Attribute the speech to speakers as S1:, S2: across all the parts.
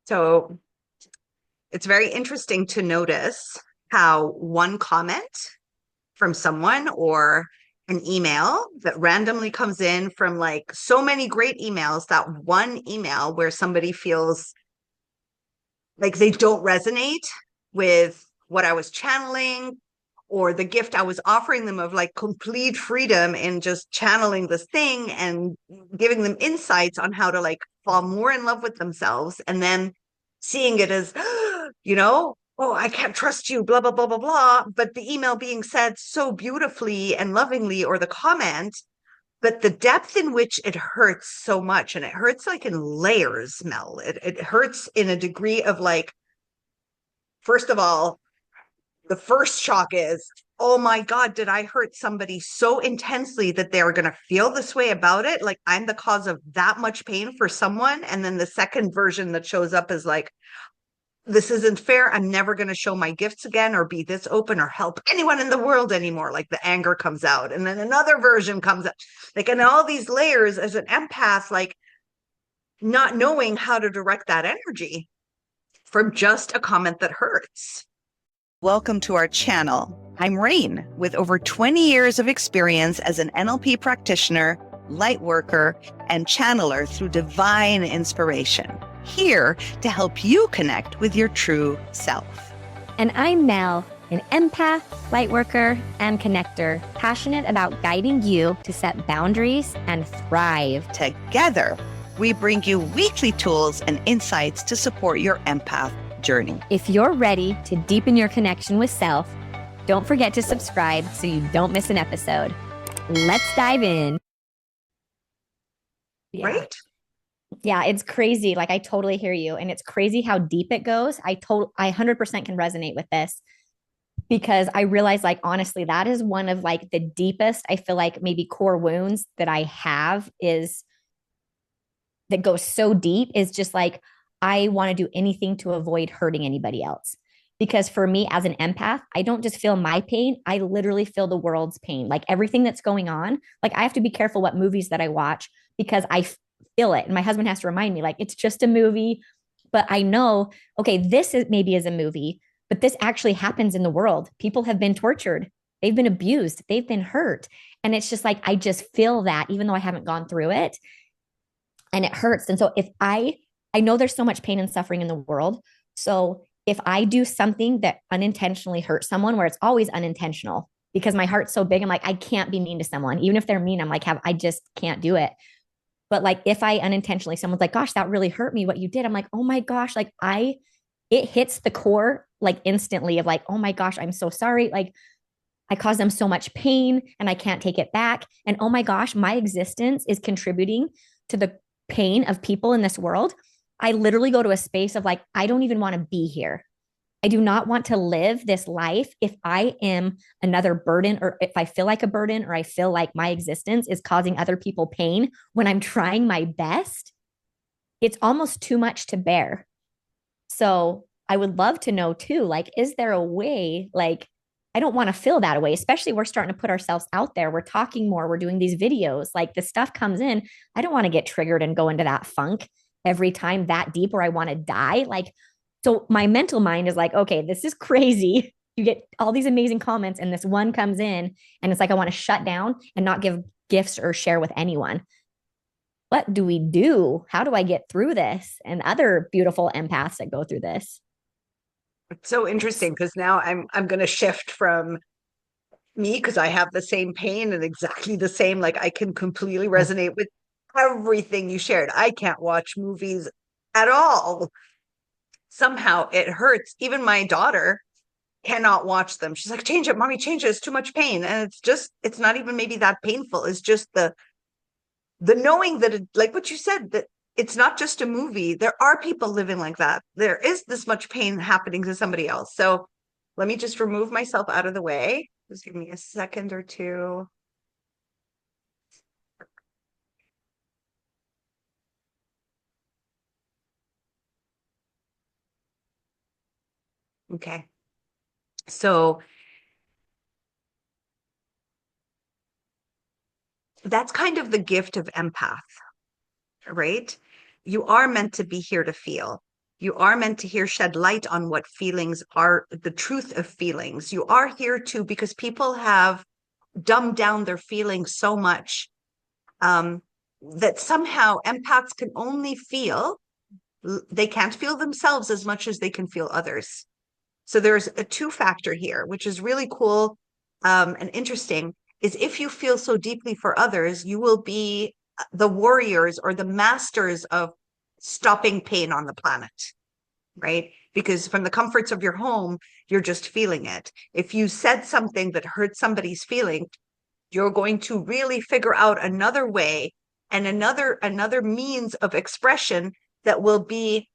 S1: So it's very interesting to notice how one comment from someone or an email that randomly comes in from like so many great emails, that one email where somebody feels like they don't resonate with what I was channeling or the gift I was offering them of like complete freedom in just channeling this thing and giving them insights on how to like fall more in love with themselves, and then seeing it as, oh, I can't trust you, blah, blah, blah, blah, blah. But the email being said so beautifully and lovingly, or the comment, but the depth in which it hurts so much. And it hurts like in layers, Mel. It hurts in a degree of like, first of all, the first shock is, oh my God, did I hurt somebody so intensely that they're going to feel this way about it? Like I'm the cause of that much pain for someone. And then the second version that shows up is like, this isn't fair. I'm never going to show my gifts again or be this open or help anyone in the world anymore. Like the anger comes out. And then another version comes up. Like in all these layers as an empath, like not knowing how to direct that energy from just a comment that hurts. Welcome to our channel. I'm Rain, with over 20 years of experience as an NLP practitioner, light worker, and channeler through divine inspiration. Here to help you connect with your true self.
S2: And I'm Mel, an empath, light worker, and connector, passionate about guiding you to set boundaries and thrive.
S1: Together, we bring you weekly tools and insights to support your empath journey.
S2: If you're ready to deepen your connection with self, don't forget to subscribe so you don't miss an episode. Let's dive in.
S1: Yeah. Right?
S2: Yeah, it's crazy. Like I totally hear you. And it's crazy how deep it goes. I 100% can resonate with this, because I realize, like, honestly, that is one of like the deepest, I feel like maybe core wounds that I have, is that goes so deep, is just like, I want to do anything to avoid hurting anybody else. Because for me as an empath, I don't just feel my pain. I literally feel the world's pain, like everything that's going on. Like I have to be careful what movies that I watch, because I feel it. And my husband has to remind me, like, it's just a movie. But I know, okay, this is maybe is a movie, but this actually happens in the world. People have been tortured. They've been abused. They've been hurt. And it's just like, I just feel that even though I haven't gone through it, and it hurts. And so if I know there's so much pain and suffering in the world. So if I do something that unintentionally hurts someone, where it's always unintentional, because my heart's so big, I'm like, I can't be mean to someone. Even if they're mean, I'm like, I just can't do it. But like, if I unintentionally, someone's like, gosh, that really hurt me what you did. I'm like, oh my gosh, like it hits the core, like instantly, of like, oh my gosh, I'm so sorry. Like I caused them so much pain and I can't take it back. And oh my gosh, my existence is contributing to the pain of people in this world. I literally go to a space of like, I don't even want to be here. I do not want to live this life if I am another burden, or if I feel like a burden, or I feel like my existence is causing other people pain when I'm trying my best. It's almost too much to bear. So I would love to know too, like, is there a way, like, I don't want to feel that way, especially we're starting to put ourselves out there. We're talking more. We're doing these videos. Like the stuff comes in. I don't want to get triggered and go into that funk every time that deep where I want to die. Like, so my mental mind is like, okay, this is crazy. You get all these amazing comments and this one comes in and it's like, I want to shut down and not give gifts or share with anyone. What do we do? How do I get through this? And other beautiful empaths that go through this.
S1: It's so interesting because now I'm going to shift from me, because I have the same pain and exactly the same, like I can completely resonate with everything you shared. I can't watch movies at all. Somehow it hurts. Even my daughter cannot watch them. She's like, change it, mommy, change it. It's too much pain. And it's not even maybe that painful. It's just the knowing that it, like what you said, that it's not just a movie. There are people living like that. There is this much pain happening to somebody else. So let me just remove myself out of the way. Just give me a second or two. Okay. So that's kind of the gift of empath, right? You are meant to be here to feel. You are meant to here shed light on what feelings are, the truth of feelings. You are here to, because people have dumbed down their feelings so much, that somehow empaths can only feel, they can't feel themselves as much as they can feel others. So there's a two factor here, which is really cool, and interesting, is if you feel so deeply for others, you will be the warriors or the masters of stopping pain on the planet, right? Because from the comforts of your home, you're just feeling it. If you said something that hurt somebody's feeling, you're going to really figure out another way and another means of expression that will be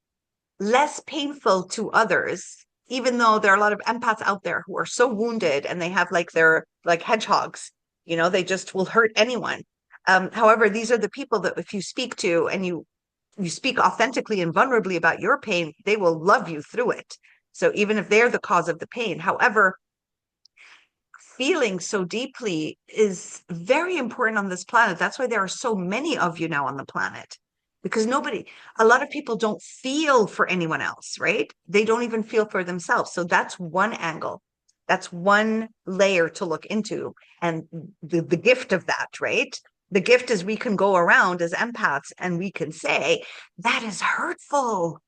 S1: less painful to others, even though there are a lot of empaths out there who are so wounded and they have like they're like hedgehogs, they just will hurt anyone. However, these are the people that if you speak to and you speak authentically and vulnerably about your pain, they will love you through it. So even if they're the cause of the pain, however, feeling so deeply is very important on this planet. That's why there are so many of you now on the planet, because a lot of people don't feel for anyone else, right? They don't even feel for themselves. So that's one angle. That's one layer to look into. And the gift of that, right? The gift is we can go around as empaths and we can say, that is hurtful.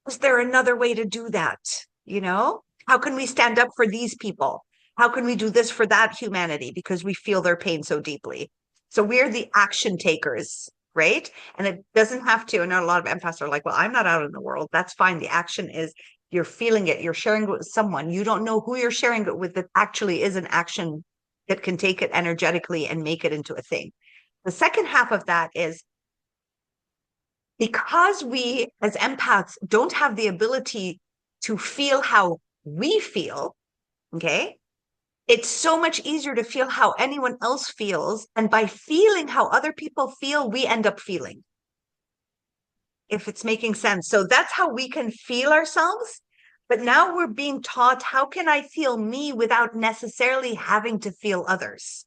S1: Is there another way to do that? How can we stand up for these people? How can we do this for that humanity? Because we feel their pain so deeply. So we're the action takers, right? And it doesn't have to. I know a lot of empaths are like, well, I'm not out in the world. That's fine. The action is you're feeling it. You're sharing it with someone. You don't know who you're sharing it with that actually is an action that can take it energetically and make it into a thing. The second half of that is because we as empaths don't have the ability to feel how we feel, okay? It's so much easier to feel how anyone else feels. And by feeling how other people feel, we end up feeling, if it's making sense. So that's how we can feel ourselves. But now we're being taught, how can I feel me without necessarily having to feel others?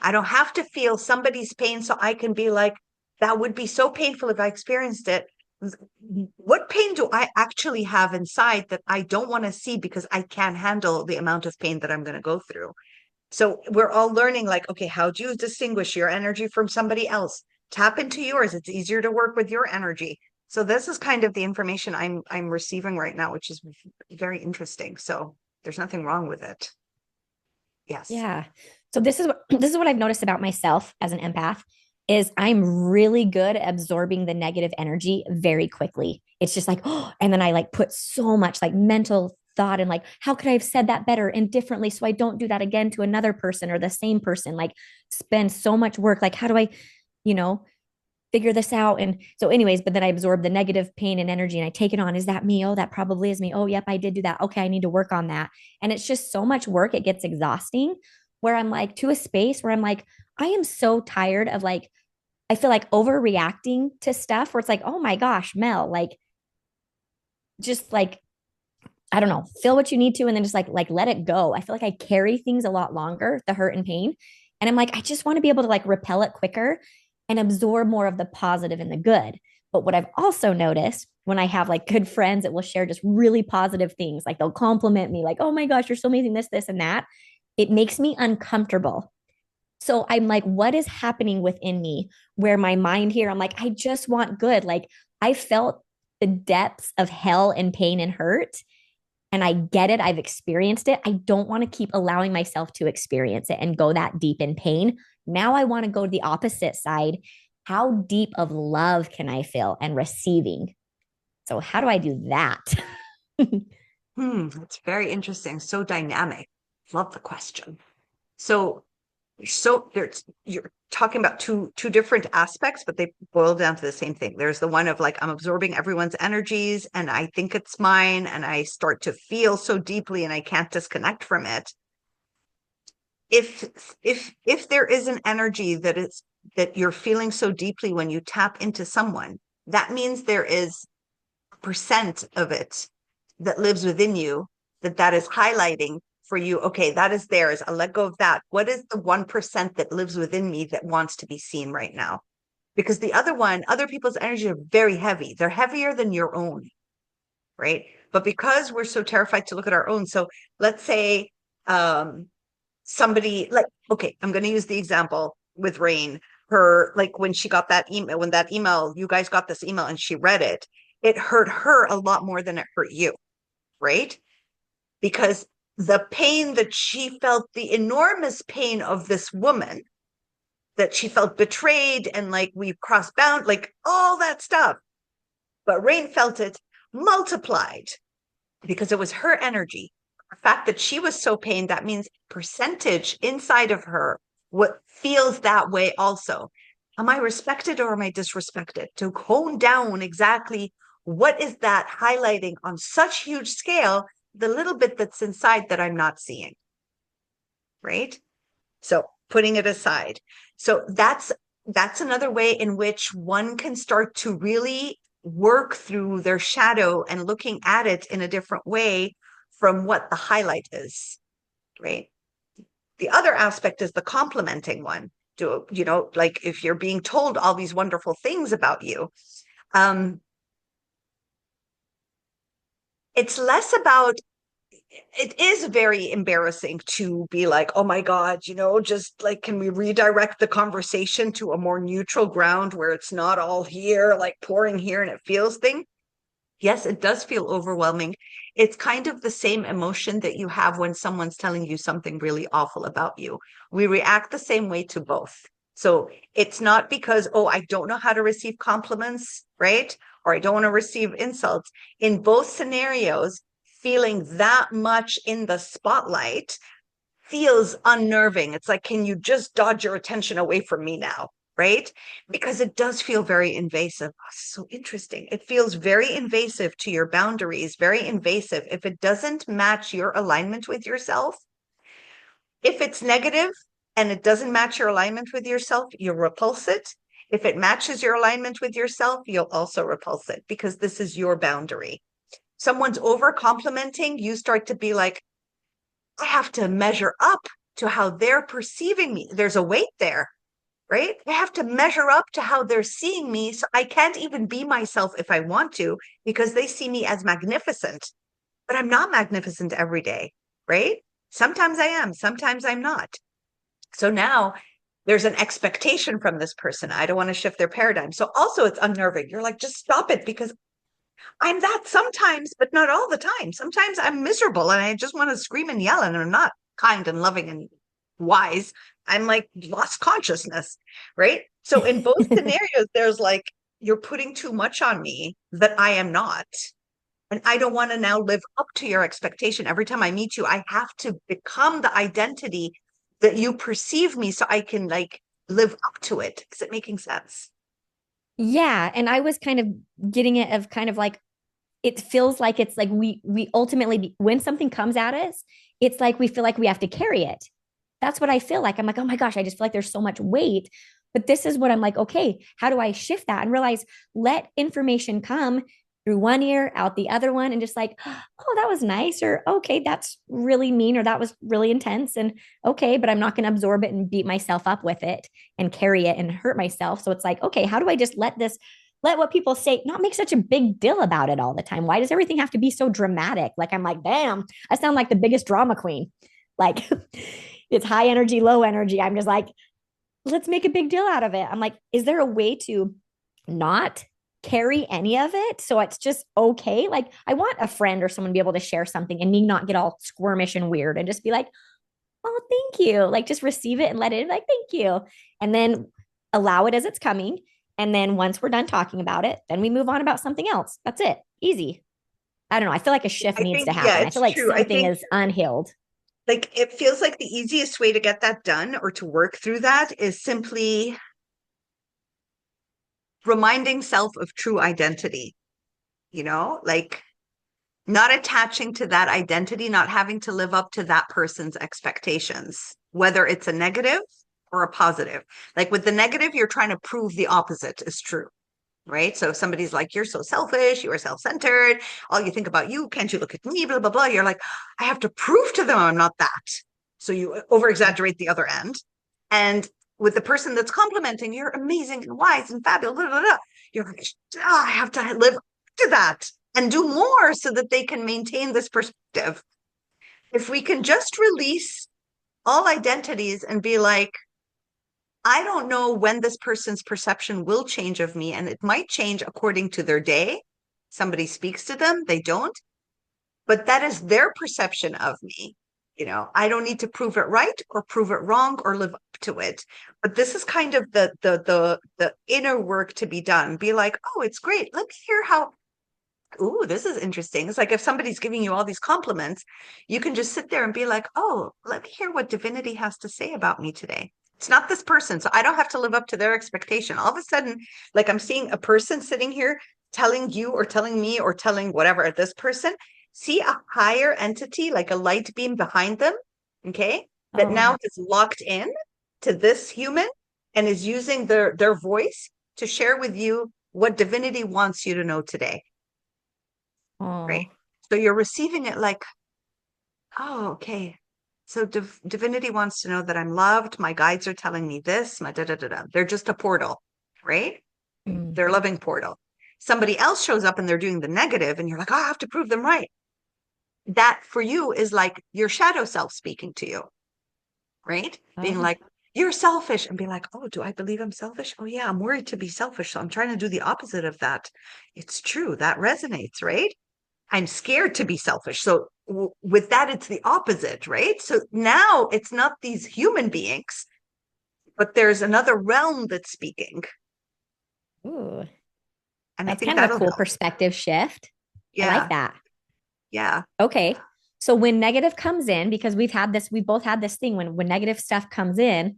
S1: I don't have to feel somebody's pain so I can be like, that would be so painful if I experienced it. What pain do I actually have inside that I don't want to see because I can't handle the amount of pain that I'm going to go through? So we're all learning like, okay, how do you distinguish your energy from somebody else? Tap into yours. It's easier to work with your energy. So this is kind of the information I'm receiving right now, which is very interesting. So there's nothing wrong with it. Yes.
S2: Yeah. So this is what I've noticed about myself as an empath is I'm really good at absorbing the negative energy very quickly. It's just like, oh, and then I like put so much like mental thought and like, how could I have said that better and differently so I don't do that again to another person or the same person? Like spend so much work. Like, how do I, you know, figure this out? And so, anyways, but then I absorb the negative pain and energy and I take it on. Is that me? Oh, that probably is me. Oh, yep, I did do that. Okay, I need to work on that. And it's just so much work. It gets exhausting where I'm like to a space where I'm like, I am so tired of like, I feel like overreacting to stuff where it's like, oh my gosh, Mel, like, just like, I don't know, feel what you need to, and then just like let it go. I feel like I carry things a lot longer, the hurt and pain. And I'm like, I just want to be able to like repel it quicker and absorb more of the positive and the good. But what I've also noticed when I have like good friends that will share just really positive things, like they'll compliment me, like, oh my gosh, you're so amazing, this, and that. It makes me uncomfortable. So I'm like, what is happening within me where my mind here, I'm like, I just want good. Like I felt the depths of hell and pain and hurt. And I get it. I've experienced it. I don't want to keep allowing myself to experience it and go that deep in pain. Now I want to go to the opposite side. How deep of love can I feel and receiving? So, how do I do that?
S1: That's very interesting. So dynamic. Love the question. So there's you're talking about two different aspects, but they boil down to the same thing. There's the one of like I'm absorbing everyone's energies and I think it's mine and I start to feel so deeply and I can't disconnect from it. If there is an energy that you're feeling so deeply when you tap into someone, that means there is a percent of it that lives within you that is highlighting for you. Okay, that is theirs. I'll let go of that. What is the 1% that lives within me that wants to be seen right now? Because the other people's energies are very heavy. They're heavier than your own. right? But because we're so terrified to look at our own, so let's say um somebody like, okay, I'm going to use the example with Rain. Her, like when she got that email, when that email, you guys got this email and she read it, it hurt her a lot more than it hurt you, right? Because the pain that she felt, the enormous pain of this woman, that she felt betrayed and like we've crossed bound, like all that stuff. But Rain felt it multiplied because it was her energy. The fact that she was so pained, that means percentage inside of her what feels that way also. Am I respected or am I disrespected? To hone down exactly what is that highlighting on such huge scale, the little bit that's inside that I'm not seeing, right? So putting it aside. So that's another way in which one can start to really work through their shadow and looking at it in a different way from what the highlight is, right? The other aspect is the complimenting one. Do you know, like if you're being told all these wonderful things about you, um, it's less about, it is very embarrassing to be like, oh my God, just like, can we redirect the conversation to a more neutral ground where it's not all here, like pouring here and it feels thing? Yes, it does feel overwhelming. It's kind of the same emotion that you have when someone's telling you something really awful about you. We react the same way to both. So it's not because, oh, I don't know how to receive compliments, right? Or I don't want to receive insults. In both scenarios, feeling that much in the spotlight feels unnerving. It's like, can you just dodge your attention away from me now? Right? Because it does feel very invasive. Oh, so interesting. It feels very invasive to your boundaries, very invasive. If it doesn't match your alignment with yourself, if it's negative and it doesn't match your alignment with yourself, you'll repulse it. If it matches your alignment with yourself, you'll also repulse it because this is your boundary. Someone's over complimenting, you start to be like, I have to measure up to how they're perceiving me. There's a weight there, right? I have to measure up to how they're seeing me. So I can't even be myself if I want to because they see me as magnificent, but I'm not magnificent every day, right? Sometimes I am, sometimes I'm not. So now there's an expectation from this person. I don't want to shift their paradigm. So also it's unnerving. You're like, just stop it because I'm that sometimes, but not all the time. Sometimes I'm miserable and I just want to scream and yell and I'm not kind and loving and wise. I'm like lost consciousness, right? So in both scenarios, there's like, you're putting too much on me that I am not. And I don't want to now live up to your expectation. Every time I meet you, I have to become the identity that you perceive me so I can like live up to it. Is it making sense?
S2: Yeah, and I was kind of getting it of kind of like it feels like it's like we ultimately when something comes at us, it's like we feel like we have to carry it. That's what I feel like. I'm like, oh my gosh, I just feel like there's so much weight. But this is what I'm like, okay, how do I shift that and realize let information come through one ear, out the other one, and just like, oh, that was nice, or okay, that's really mean, or that was really intense. And okay, but I'm not going to absorb it and beat myself up with it and carry it and hurt myself. So it's like, okay, how do I just let this let what people say not make such a big deal about it all the time? Why does everything have to be so dramatic? Like I'm like, damn, I sound like the biggest drama queen. Like it's high energy, low energy. I'm just like, let's make a big deal out of it. I'm like, is there a way to not carry any of it so it's just okay? Like I want a friend or someone to be able to share something and me not get all squirmish and weird and just be like, oh, thank you. Like just receive it and let it like, thank you. And then allow it as it's coming. And then once we're done talking about it, then we move on about something else. That's it. Easy. I don't know. I feel like a shift
S1: I
S2: needs to
S1: think, yeah,
S2: happen. I feel
S1: it's
S2: like
S1: true. I
S2: something
S1: think
S2: is unhealed.
S1: like it feels like the easiest way to get that done or to work through that is simply reminding self of true identity, like not attaching to that identity, not having to live up to that person's expectations, whether it's a negative or a positive. Like with the negative, you're trying to prove the opposite is true, right? So if somebody's like, you're so selfish, you are self-centered, all you think about you, can't you look at me, blah, blah, blah. You're like, I have to prove to them I'm not that. So you over exaggerate the other end. And with the person that's complimenting, you're amazing and wise and fabulous, blah, blah, blah. You're like, oh, I have to live to that and do more so that they can maintain this perspective. If we can just release all identities and be like, I don't know when this person's perception will change of me, and it might change according to their day. Somebody speaks to them, they don't, but that is their perception of me. I don't need to prove it right or prove it wrong or live up to it. But this is kind of the inner work to be done. Be like, oh, it's great. Let me hear how. Ooh, this is interesting. It's like if somebody's giving you all these compliments, you can just sit there and be like, oh, let me hear what divinity has to say about me today. It's not this person, so I don't have to live up to their expectation. All of a sudden, like I'm seeing a person sitting here telling you or telling me or telling whatever this person, see a higher entity, like a light beam behind them, okay, that
S2: Oh,
S1: now is locked in to this human and is using their voice to share with you what divinity wants you to know today, right?
S2: oh,
S1: So you're receiving it like, oh, okay. So divinity wants to know that I'm loved. My guides are telling me this, my da da da da. They're just a portal, right?
S2: mm,
S1: They're a loving portal. Somebody else shows up and they're doing the negative, and you're like, oh, I have to prove them right. That for you is like your shadow self speaking to you, right? Being
S2: oh,
S1: like, you're selfish, and be like, oh, do I believe I'm selfish? Oh, yeah, I'm worried to be selfish. So I'm trying to do the opposite of that. It's true. That resonates, right? I'm scared to be selfish. So with that, it's the opposite, right? So now it's not these human beings, but there's another realm that's speaking.
S2: ooh.
S1: And I
S2: That's
S1: think
S2: kind of a
S1: that'll
S2: cool
S1: help.
S2: perspective shift. I like
S1: Yeah.
S2: that.
S1: Yeah.
S2: Okay. So when negative comes in, because we've both had this thing when negative stuff comes in,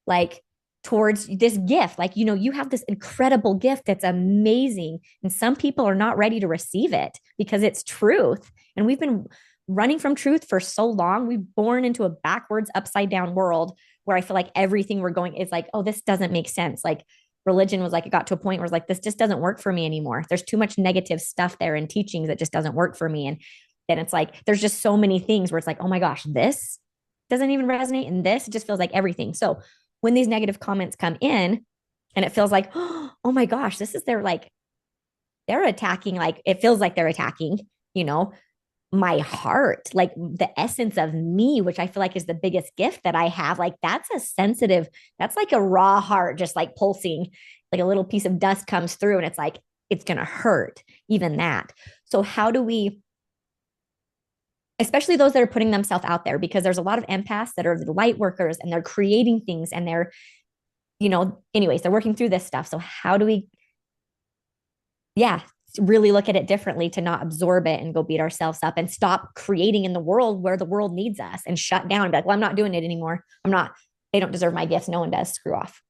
S2: like towards this gift, like, you have this incredible gift that's amazing. And some people are not ready to receive it because it's truth. And we've been running from truth for so long. We've born into a backwards, upside down world where I feel like everything we're going is like, oh, this doesn't make sense. Like religion was like, it got to a point where it's like, this just doesn't work for me anymore. There's too much negative stuff there in teachings that just doesn't work for me. And then it's like there's just so many things where it's like, oh my gosh, this doesn't even resonate, and this, it just feels like everything. So when these negative comments come in and it feels like, oh my gosh, this is their like, they're attacking, like it feels like they're attacking, you know, my heart, like the essence of me, which I feel like is the biggest gift that I have. Like that's a sensitive, that's like a raw heart, just like pulsing, like a little piece of dust comes through and it's like, it's going to hurt, even that. So how do we, especially those that are putting themselves out there, because there's a lot of empaths that are the light workers and they're creating things and they're, anyways, they're working through this stuff. So how do we, yeah, really look at it differently to not absorb it and go beat ourselves up and stop creating in the world where the world needs us and shut down and be like, well, I'm not doing it anymore. I'm not, they don't deserve my gifts. No one does. Screw off.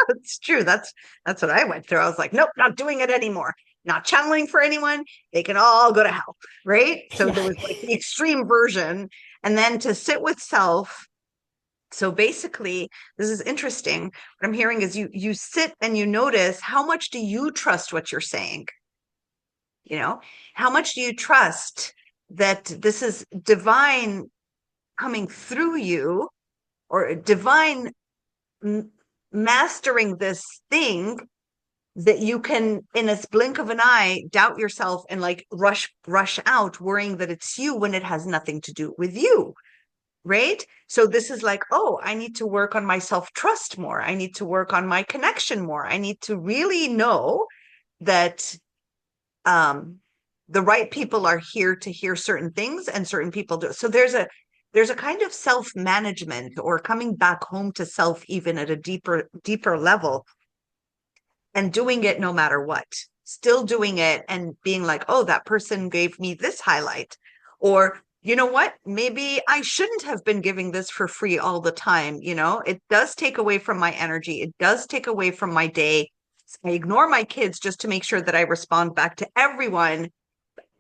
S1: It's true. That's what I went through. I was like, nope, not doing it anymore. Not channeling for anyone. They can all go to hell. Right. So
S2: Yeah.
S1: there was like the extreme version. And then to sit with self. So basically, this is interesting. What I'm hearing is you sit and you notice, how much do you trust what you're saying? You know, how much do you trust that this is divine coming through you, or divine mastering this thing, that you can in a blink of an eye doubt yourself and like rush out worrying that it's you when it has nothing to do with you, right? So this is like, oh, I need to work on my self trust more, I need to work on my connection more, I need to really know that um the right people are here to hear certain things and certain people do. So there's a kind of self management, or coming back home to self, even at a deeper level, and doing it no matter what, still doing it and being like, oh, that person gave me this highlight. Or, you know what? Maybe I shouldn't have been giving this for free all the time. It does take away from my energy. It does take away from my day. I ignore my kids just to make sure that I respond back to everyone.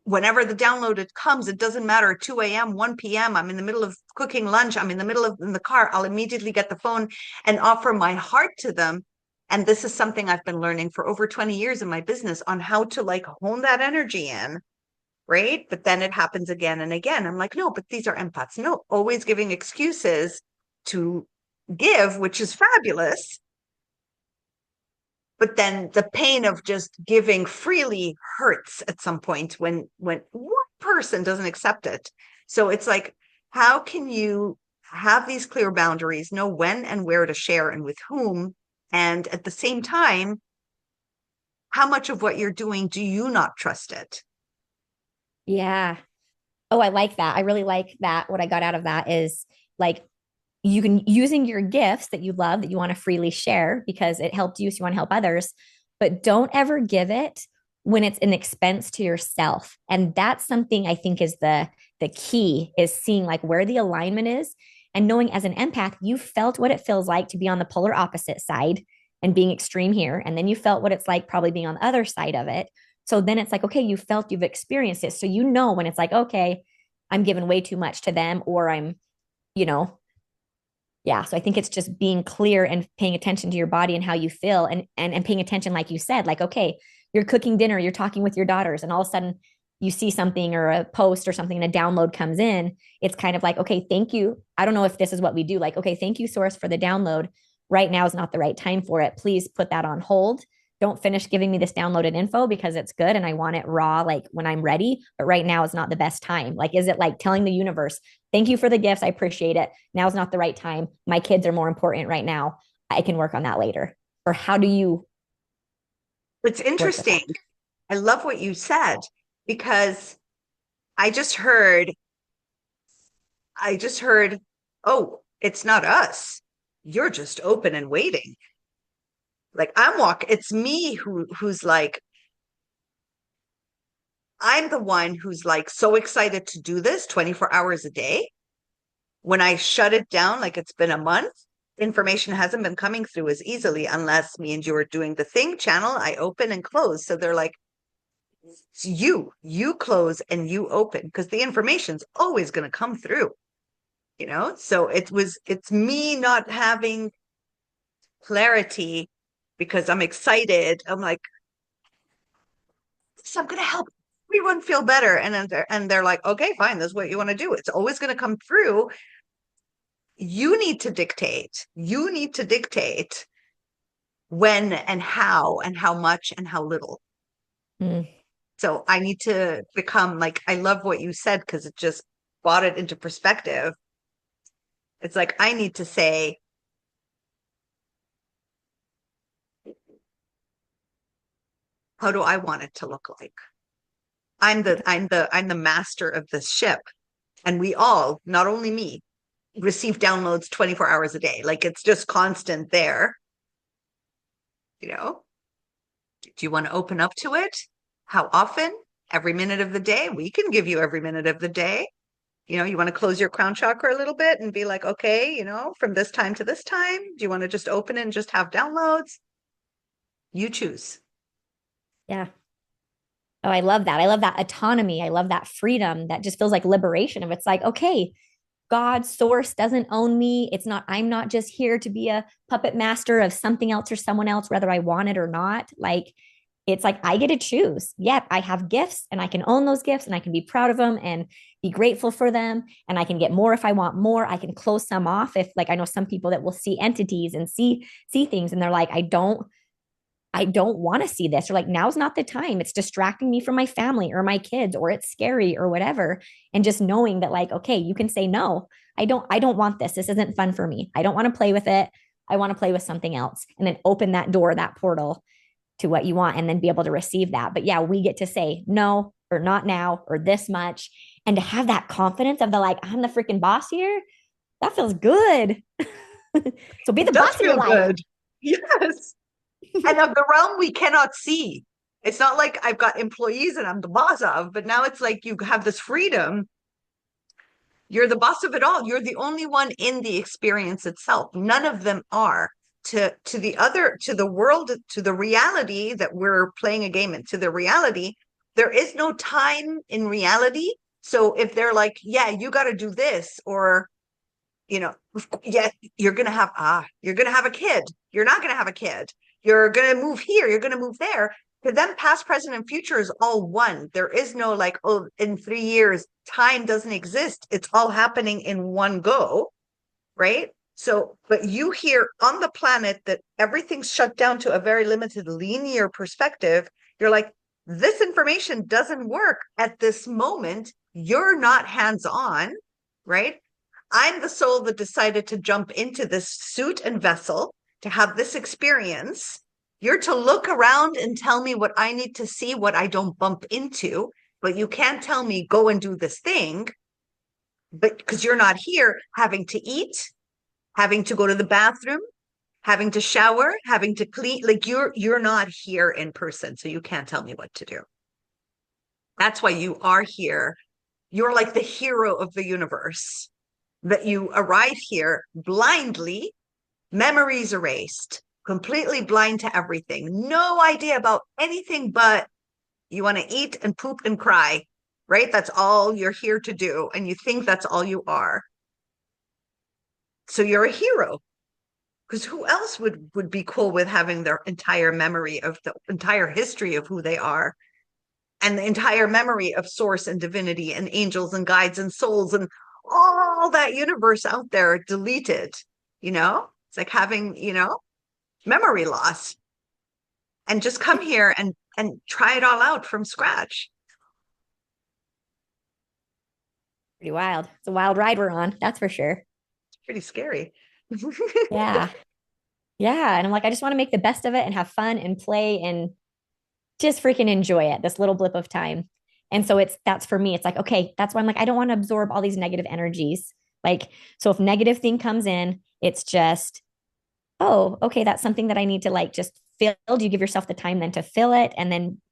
S1: Whenever the download it comes, it doesn't matter, 2 a.m., 1 p.m., I'm in the middle of cooking lunch, I'm in the middle of in the car, I'll immediately get the phone and offer my heart to them. And this is something I've been learning for over 20 years in my business, on how to like hone that energy in, right? But then it happens again and again. I'm like, no, but these are empaths. No, always giving excuses to give, which is fabulous. but then the pain of just giving freely hurts at some point when one person doesn't accept it. So it's like, how can you have these clear boundaries, know when and where to share and with whom, and at the same time, how much of what you're doing do you not trust it?
S2: Yeah. Oh, I like that. I really like that. What I got out of that is like you can using your gifts that you love that you want to freely share because it helped you, so you want to help others, but don't ever give it when it's an expense to yourself. And that's something I think is the key is seeing like where the alignment is and knowing as an empath, you felt what it feels like to be on the polar opposite side and being extreme here. And then you felt what it's like probably being on the other side of it. So then it's like, okay, you felt, you've experienced it. So you know when it's like, okay, I'm giving way too much to them, or I'm, you know, yeah. So I think it's just being clear and paying attention to your body and how you feel and paying attention, like you said, like, okay, you're cooking dinner, you're talking with your daughters, and all of a sudden you see something or a post or something and a download comes in. It's kind of like, okay, thank you. I don't know if this is what we do. Like, okay, thank you, source, for the download. Right now is not the right time for it. Please put that on hold. Don't finish giving me this downloaded info because it's good and I want it raw, like when I'm ready. But right now is not the best time. Like, is it like telling the universe, thank you for the gifts. I appreciate it. Now's not the right time. My kids are more important right now. I can work on that later. Or how do you
S1: It's
S2: work with
S1: interesting.
S2: that?
S1: I love what you said because I just heard, I just heard, oh, it's not us. You're just open and waiting. Like it's me who's like, I'm the one who's like so excited to do this 24 hours a day. When I shut it down, like it's been a month, information hasn't been coming through as easily unless me and you are doing the thing channel. I open and close. So they're like, it's you close and you open because the information's always going to come through, you know? So it's me not having clarity because I'm excited. I'm like, so I'm going to help everyone feel better. And they're like, okay, fine. That's what you want to do. It's always going to come through. You need to dictate. You need to dictate when and how much and how little.
S2: Mm,
S1: So I need to become like, I love what you said because it just brought it into perspective. It's like, I need to say, how do I want it to look like? I'm the master of this ship. And we all, not only me, receive downloads 24 hours a day. Like it's just constant there, you know? Do you want to open up to it? How often? Every minute of the day? We can give you every minute of the day. You know, you want to close your crown chakra a little bit and be like, okay, you know, from this time to this time, do you want to just open and just have downloads? You choose.
S2: yeah. Oh, I love that. I love that autonomy. I love that freedom that just feels like liberation. Of it's like, okay, God source doesn't own me. It's not, I'm not just here to be a puppet master of something else or someone else, whether I want it or not. Like, it's like I get to choose. Yep, I have gifts and I can own those gifts and I can be proud of them and be grateful for them. And I can get more if I want more. I can close some off if, like, I know some people that will see entities and see things and they're like, I don't want to see this, or like now's not the time. It's distracting me from my family or my kids, or it's scary or whatever. And just knowing that, like, okay, you can say no. I don't want this. This isn't fun for me. I don't want to play with it. I want to play with something else. And then open that door, that portal to what you want, and then be able to receive that. But yeah, we get to say no or not now or this much. And to have that confidence of the like, I'm the freaking boss here, that feels good. So be
S1: It
S2: the
S1: does
S2: boss of your
S1: feel
S2: life.
S1: good. Yes. And of the realm we cannot see. It's not like I've got employees and I'm the boss of, but now it's like you have this freedom. You're the boss of it all. You're the only one in the experience itself. None of them are. To the other, to the world, to the reality that we're playing a game in, to the reality, there is no time in reality. So if they're like, yeah, you got to do this, or you know, yeah, you're gonna have a kid. You're not gonna have a kid. You're gonna move here. You're gonna move there. To them, past, present, and future is all one. There is no like, oh, in 3 years, time doesn't exist. It's all happening in one go, right? So, but you hear on the planet that everything's shut down to a very limited linear perspective. You're like, this information doesn't work at this moment. You're not hands on, right? I'm the soul that decided to jump into this suit and vessel to have this experience. You're to look around and tell me what I need to see, what I don't bump into, but you can't tell me go and do this thing, but because you're not here having to eat, having to go to the bathroom, having to shower, having to clean, like you're not here in person, so you can't tell me what to do. That's why you are here. You're like the hero of the universe, that you arrive here blindly, memories erased, completely blind to everything, no idea about anything but you want to eat and poop and cry, right? That's all you're here to do. And you think that's all you are. So you're a hero. Because who else would be cool with having their entire memory of the entire history of who they are and the entire memory of source and divinity and angels and guides and souls and all that universe out there deleted, it's like having, memory loss, and just come here and try it all out from scratch.
S2: Pretty wild. It's a wild ride we're on, that's for sure.
S1: It's pretty scary.
S2: Yeah. Yeah. And I'm like, I just want to make the best of it and have fun and play and just freaking enjoy it, this little blip of time. And so that's for me, it's like, okay, that's why I'm like, I don't want to absorb all these negative energies. Like, so if negative thing comes in, it's just, oh, okay, that's something that I need to like just feel. Do you give yourself the time then to feel it and then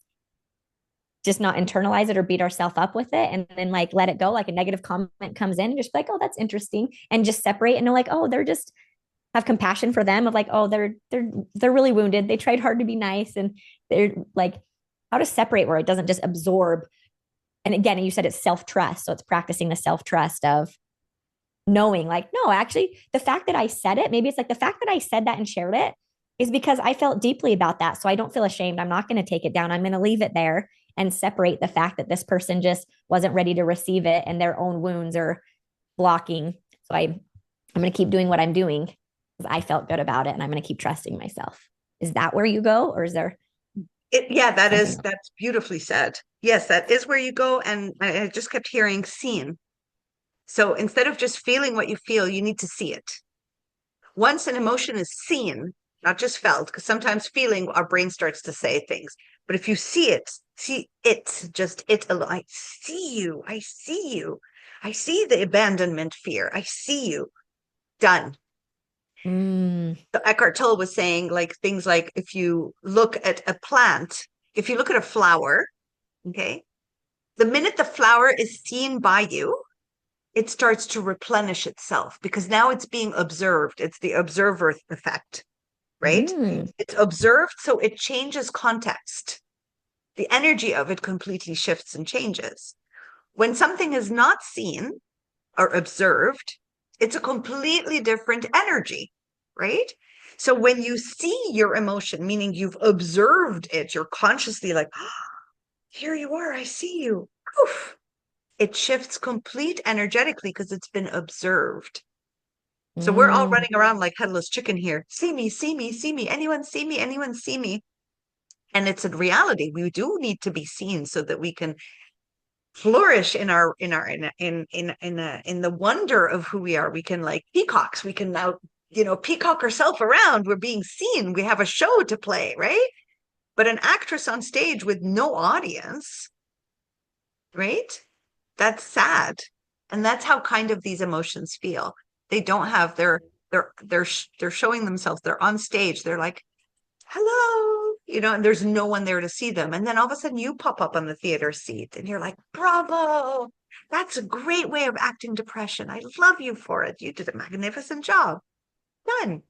S2: just not internalize it or beat ourselves up with it and then like let it go? Like a negative comment comes in and just be like, oh, that's interesting. And just separate and know like, oh, they're just have compassion for them of like, oh, they're really wounded. They tried hard to be nice. And they're like, how to separate where it doesn't just absorb. And again, you said it's self-trust. So it's practicing the self-trust of knowing like, no, actually, the fact that I said it, maybe it's like the fact that I said that and shared it is because I felt deeply about that. So I don't feel ashamed. I'm not going to take it down. I'm going to leave it there and separate the fact that this person just wasn't ready to receive it and their own wounds are blocking. So I'm going to keep doing what I'm doing because I felt good about it and I'm going to keep trusting myself. Is that where you go, or is there
S1: Yeah,
S2: something else?
S1: that's beautifully said. Yes, that is where you go. And I just kept hearing seen. So instead of just feeling what you feel, you need to see it. Once an emotion is seen, not just felt, because sometimes feeling, our brain starts to say things. But if you see it, just it alone. I see you. I see you. I see the abandonment fear. I see you. Done.
S2: Mm,
S1: So Eckhart Tolle was saying like things like if you look at a plant, if you look at a flower, okay, the minute the flower is seen by you, it starts to replenish itself because now it's being observed. It's the observer effect, right?
S2: mm,
S1: It's observed, so it changes context. The energy of it completely shifts and changes. When something is not seen or observed, it's a completely different energy, right? So when you see your emotion, meaning you've observed it, you're consciously like, oh, here you are, I see you. Oof. It shifts complete energetically because it's been observed. So we're all
S2: mm.
S1: running around like headless chicken here. See me, see me, see me. Anyone see me? Anyone see me? And it's a reality. We do need to be seen so that we can flourish in the wonder of who we are. We can like peacocks. We can now, peacock ourselves around. We're being seen. We have a show to play, right? But an actress on stage with no audience, right? That's sad. And that's how kind of these emotions feel. They don't have they're showing themselves. They're on stage. They're like, hello, and there's no one there to see them. And then all of a sudden you pop up on the theater seat and you're like, bravo. That's a great way of acting depression. I love you for it. You did a magnificent job. Done.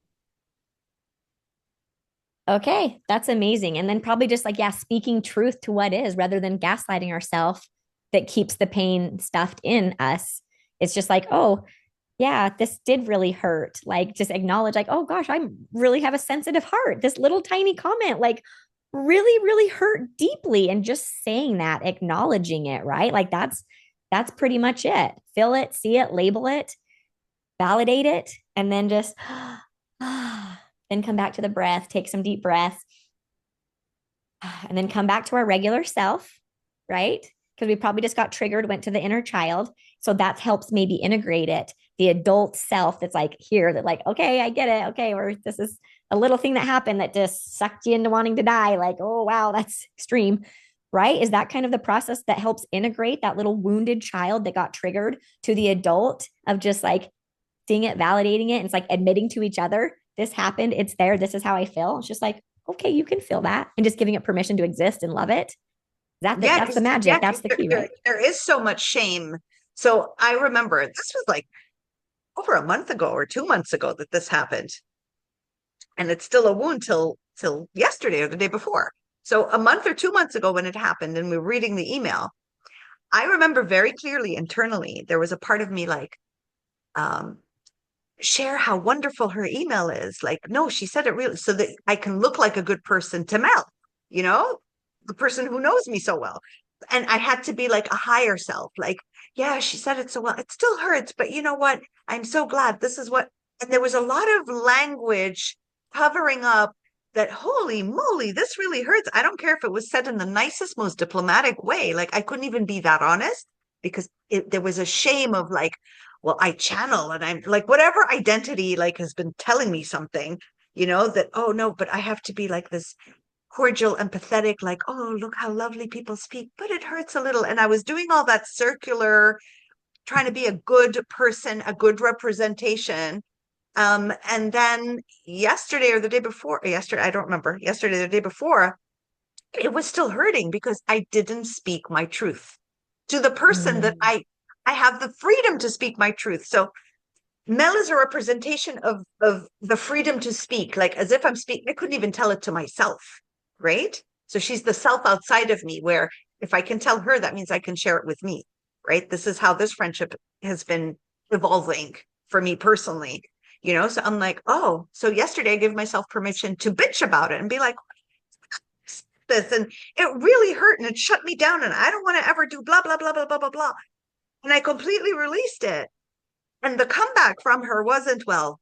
S2: Okay, that's amazing. And then probably just like, yeah, speaking truth to what is rather than gaslighting ourselves that keeps the pain stuffed in us. It's just like, oh, yeah, this did really hurt. Like, just acknowledge, like, oh gosh, I really have a sensitive heart. This little tiny comment, like, really, really hurt deeply. And just saying that, acknowledging it, right? Like, that's pretty much it. Feel it, see it, label it, validate it, and then just then come back to the breath, take some deep breaths, and then come back to our regular self, right? Because we probably just got triggered, went to the inner child. So that helps maybe integrate it. The adult self that's like here, that like, okay, I get it. Okay, or this is a little thing that happened that just sucked you into wanting to die. Like, oh, wow, that's extreme. Right? Is that kind of the process that helps integrate that little wounded child that got triggered to the adult of just like seeing it, validating it? And it's like admitting to each other, this happened, it's there, this is how I feel. It's just like, okay, you can feel that, and just giving it permission to exist and love it.
S1: Yeah,
S2: That's the
S1: because yeah,
S2: magic.
S1: 'cause
S2: That's the key, right?
S1: there is so much shame. So I remember this was like over a month ago or 2 months ago that this happened. And it's still a wound till yesterday or the day before. So a month or 2 months ago when it happened and we were reading the email, I remember very clearly internally there was a part of me like, um, share how wonderful her email is. Like, no, she said it really so that I can look like a good person to Mel, you know, the person who knows me so well. And I had to be like a higher self, like, yeah, she said it so well. It still hurts, but you know what? I'm so glad this is what, and there was a lot of language covering up that, holy moly, this really hurts. I don't care if it was said in the nicest, most diplomatic way. Like, I couldn't even be that honest because there was a shame of like, well, I channel and I'm like, whatever identity like has been telling me something, that, oh no, but I have to be like this cordial, empathetic, like, oh, look how lovely people speak, but it hurts a little. And I was doing all that circular, trying to be a good person, a good representation. And then yesterday or the day before, yesterday, I don't remember, yesterday, the day before, it was still hurting because I didn't speak my truth to the person that
S2: Mm.
S1: I have the freedom to speak my truth. So Mel is a representation of the freedom to speak, like as if I'm speaking. I couldn't even tell it to myself, right? So she's the self outside of me, where if I can tell her, that means I can share it with me, right? This is how this friendship has been evolving for me personally, So I'm like, oh, so yesterday I gave myself permission to bitch about it and be like, this, and it really hurt and it shut me down, and I don't want to ever do blah blah blah blah blah blah blah. And I completely released it. And the comeback from her wasn't, well,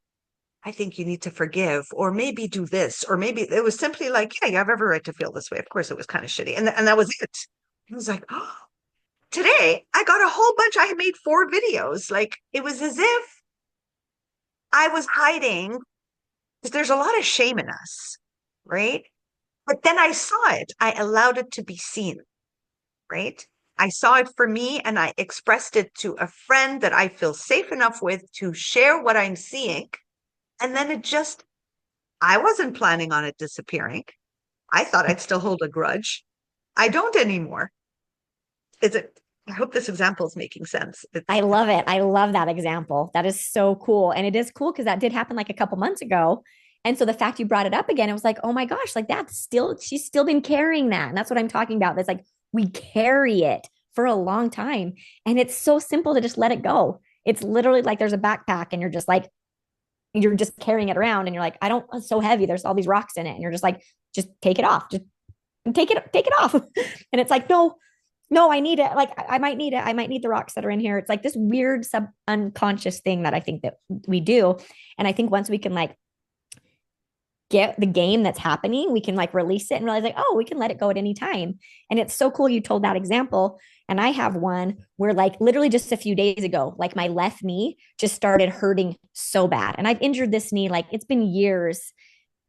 S1: I think you need to forgive, or maybe do this, or maybe it was simply like, yeah, you have every right to feel this way. Of course, it was kind of shitty. And that was it. It was like, oh, today I got a whole bunch. I had made 4 videos. Like it was as if I was hiding because there's a lot of shame in us, right? But then I saw it. I allowed it to be seen, right? I saw it for me and I expressed it to a friend that I feel safe enough with to share what I'm seeing. And then I wasn't planning on it disappearing. I thought I'd still hold a grudge. I don't anymore. Is it? I hope this example is making sense.
S2: I love it. I love that example. That is so cool. And it is cool because that did happen like a couple months ago. And so the fact you brought it up again, it was like, oh my gosh, like that's still, she's still been carrying that. And that's what I'm talking about. That's like, we carry it for a long time. And it's so simple to just let it go. It's literally like there's a backpack and you're just carrying it around and you're like, I don't, it's so heavy. There's all these rocks in it. And you're just like, just take it off. Just take it off. And it's like, no, I need it. Like I might need it. I might need the rocks that are in here. It's like this weird sub unconscious thing that I think that we do. And I think once we can like get the game that's happening, we can like release it and realize like, oh, we can let it go at any time. And it's so cool you told that example. And I have one where like literally just a few days ago, like my left knee just started hurting so bad. And I've injured this knee, like it's been years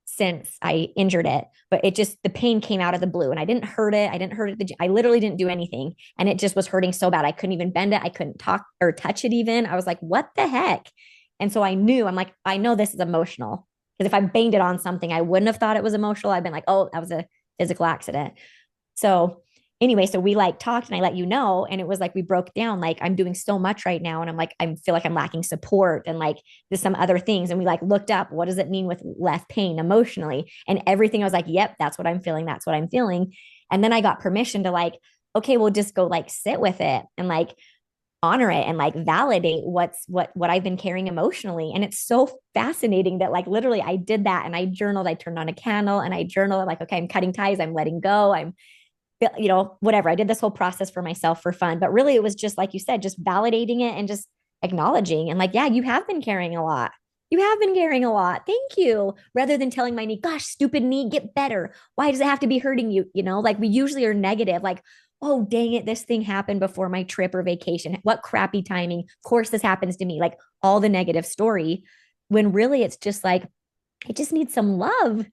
S2: since I injured it, but it just, the pain came out of the blue and I didn't hurt it. I didn't hurt it. I literally didn't do anything. And it just was hurting so bad. I couldn't even bend it. I couldn't talk or touch it even. I was like, what the heck? And so I'm like, I know this is emotional because if I banged it on something, I wouldn't have thought it was emotional. I've been like, oh, that was a physical accident. So anyway, so we like talked and I let you know. And it was like we broke down, like I'm doing so much right now. And I'm like, I feel like I'm lacking support and like there's some other things. And we like looked up what does it mean with left pain emotionally? And everything I was like, yep, that's what I'm feeling. That's what I'm feeling. And then I got permission to like, okay, we'll just go like sit with it and like honor it and like validate what I've been carrying emotionally. And it's so fascinating that like literally I did that and I journaled, I turned on a candle and I journaled like, okay, I'm cutting ties, I'm letting go, I'm whatever. I did this whole process for myself for fun, but really it was just like you said, just validating it and just acknowledging and like, yeah, you have been carrying a lot. You have been carrying a lot. Thank you. Rather than telling my knee, gosh, stupid knee, get better. Why does it have to be hurting you? You know, like we usually are negative, like, oh, dang it, this thing happened before my trip or vacation. What crappy timing. Of course, this happens to me, like all the negative story, when really it's just like, it just needs some love.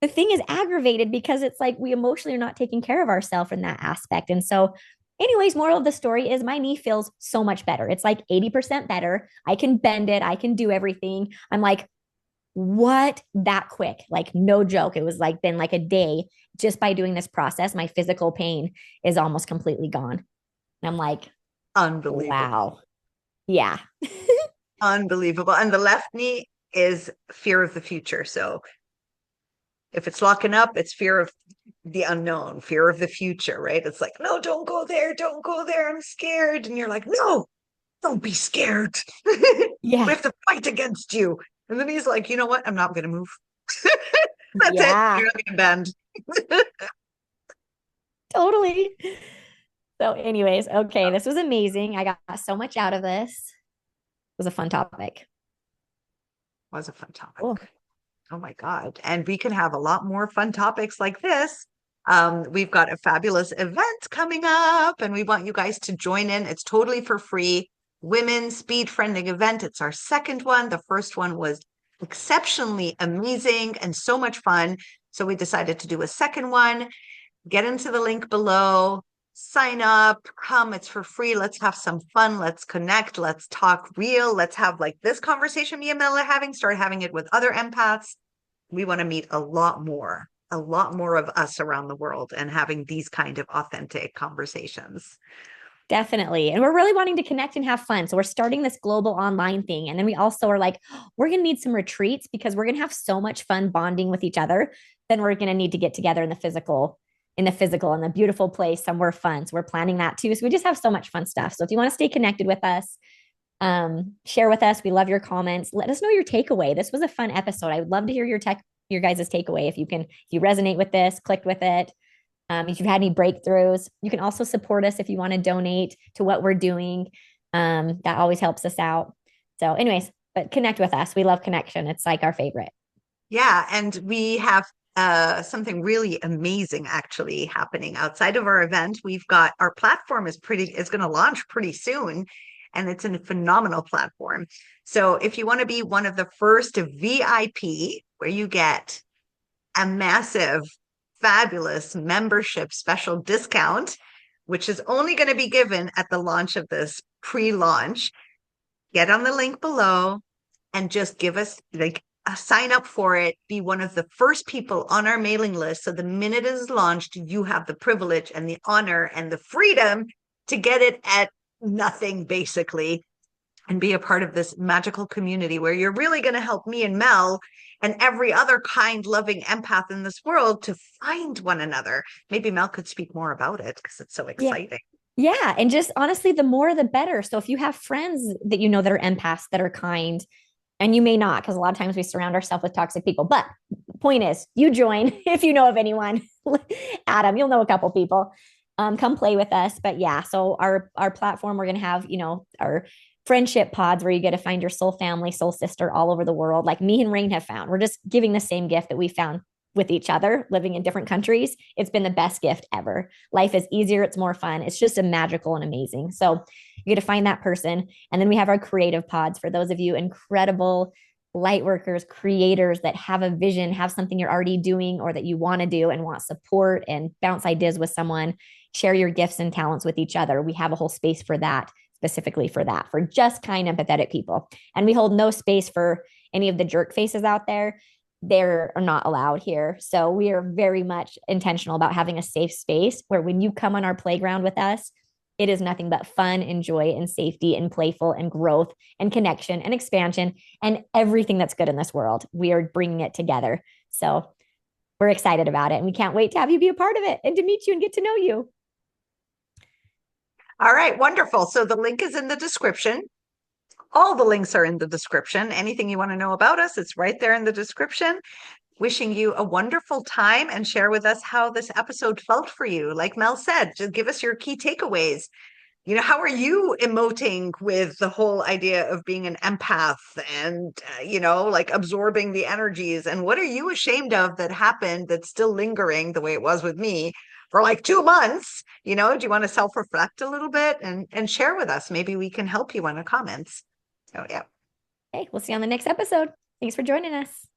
S2: The thing is aggravated because it's like we emotionally are not taking care of ourselves in that aspect. And so, anyways, moral of the story is my knee feels so much better. It's like 80% better. I can bend it, I can do everything. I'm like, what, that quick? Like, no joke. It was like been like a day just by doing this process. My physical pain is almost completely gone. And I'm like,
S1: Unbelievable.
S2: wow. Yeah.
S1: Unbelievable. And the left knee is fear of the future. So if it's locking up, it's fear of the unknown, fear of the future, right? It's like, no, don't go there. Don't go there. I'm scared. And you're like, no, don't be scared. We
S2: Yeah.
S1: have to fight against you. And then he's like, you know what? I'm not going to move. That's it.
S2: Yeah.
S1: You're not going to bend.
S2: Totally. So, anyways, okay, this was amazing. I got so much out of this. It was a fun topic.
S1: Was a fun topic.
S2: Cool.
S1: Oh my God. And we can have a lot more fun topics like this. We've got a fabulous event coming up and we want you guys to join in. It's totally for free. Women Speed Friending event. It's our second one. The first one was exceptionally amazing and so much fun. So we decided to do a second one. Get into the link below, sign up, come, it's for free. Let's have some fun. Let's connect. Let's talk real. Let's have like this conversation me and Mel are having, start having it with other empaths. We want to meet a lot more of us around the world and having these kind of authentic conversations.
S2: Definitely. And we're really wanting to connect and have fun. So we're starting this global online thing. And then we also are like, we're going to need some retreats because we're going to have so much fun bonding with each other. Then we're going to need to get together in the beautiful place somewhere fun. So we're planning that too. So we just have so much fun stuff. So if you want to stay connected with us, share with us. We love your comments. Let us know your takeaway. This was a fun episode. I would love to hear your guys' takeaway. If you resonate with this, clicked with it. If you've had any breakthroughs, you can also support us if you want to donate to what we're doing. That always helps us out. So, anyways, but connect with us. We love connection. It's like our favorite.
S1: Yeah, and we have something really amazing actually happening outside of our event. We've got our platform is going to launch pretty soon, and it's a phenomenal platform. So if you want to be one of the first VIP, where you get a massive, fabulous membership special discount, which is only going to be given at the launch of this pre-launch, get on the link below and just give us like sign up for it, be one of the first people on our mailing list. So the minute it is launched, you have the privilege and the honor and the freedom to get it at nothing, basically, and be a part of this magical community where you're really going to help me and Mel and every other kind, loving empath in this world to find one another. Maybe Mel could speak more about it because it's so
S2: Yeah.
S1: exciting.
S2: Yeah. And just honestly, the more the better. So if you have friends that you know that are empaths that are kind, and you may not, because a lot of times we surround ourselves with toxic people. But point is, you join if you know of anyone. Adam, you'll know a couple people. Come play with us. But yeah, so our platform, we're gonna have, our friendship pods where you get to find your soul family, soul sister all over the world, like me and Rain have found. We're just giving the same gift that we found with each other, living in different countries. It's been the best gift ever. Life is easier, it's more fun. It's just a magical and amazing. So you get to find that person. And then we have our creative pods for those of you incredible light workers, creators that have a vision, have something you're already doing or that you want to do and want support and bounce ideas with someone, share your gifts and talents with each other. We have a whole space for that, specifically for that, for just kind, empathetic people. And we hold no space for any of the jerk faces out there. They're not allowed here. So we are very much intentional about having a safe space where when you come on our playground with us, it is nothing but fun and joy and safety and playful and growth and connection and expansion and everything that's good in this world. We are bringing it together. So we're excited about it. And we can't wait to have you be a part of it and to meet you and get to know you.
S1: All right, wonderful. So the link is in the description. All the links are in the description. Anything you want to know about us, it's right there in the description. Wishing you a wonderful time and share with us how this episode felt for you. Like Mel said, just give us your key takeaways. how are you emoting with the whole idea of being an empath and, like absorbing the energies? And what are you ashamed of that happened that's still lingering the way it was with me for like 2 months? Do you want to self-reflect a little bit and share with us? Maybe we can help you in the comments. So, yeah.
S2: Okay, we'll see you on the next episode. Thanks for joining us.